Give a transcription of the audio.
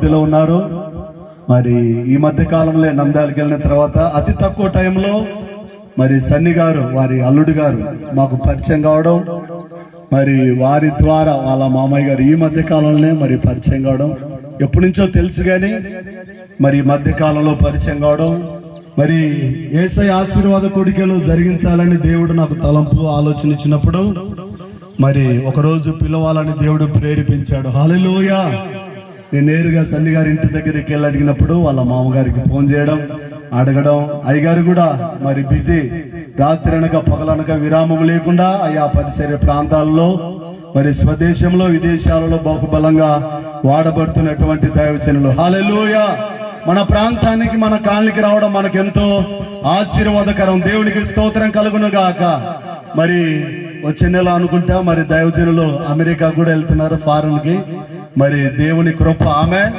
మధ్యలో ఉన్నారు. మరి ఈ మధ్య కాలంలో నంద్యాలకు వెళ్ళిన తర్వాత అతి తక్కువ టైంలో మరి సన్ని గారు, వారి అల్లుడు గారు మాకు పరిచయం కావడం, మరి వారి ద్వారా వాళ్ళ మామయ్య గారు ఈ మధ్య కాలంలోనే మరి పరిచయం కావడం, ఎప్పటి నుంచో తెలుసు కానీ మరి ఈ మధ్య కాలంలో పరిచయం కావడం, మరి యేసయ్య ఆశీర్వాద కోడికలు జరిగించాలని దేవుడు నాకు తలంపు ఆలోచన ఇచ్చినప్పుడు మరి ఒకరోజు పిలవాలని దేవుడు ప్రేరేపించాడు. హల్లెలూయా. నేను నేరుగా సన్ని గారి ఇంటి దగ్గరికి వెళ్ళి అడిగినప్పుడు వాళ్ళ మామగారికి ఫోన్ చేయడం, అడగడం, అయ్యగారు కూడా మరి బిజీ, రాత్రి అనక పగలనక విరామం లేకుండా ఆయా పరిచర్య ప్రాంతాల్లో మరి స్వదేశంలో విదేశాలలో బహుబలంగా వాడబడుతున్నటువంటి దైవజనులు. హల్లెలూయా. మన ప్రాంతానికి మన కాలనికి రావడం మనకెంతో ఆశీర్వాదకరం. దేవునికి స్తోత్రం కలుగును గాక. మరి వచ్చే నెల అనుకుంటా మరి దైవజనులు అమెరికా కూడా వెళ్తున్నారు, ఫారెన్ కి. మరి దేవుని కృప. ఆమేన్.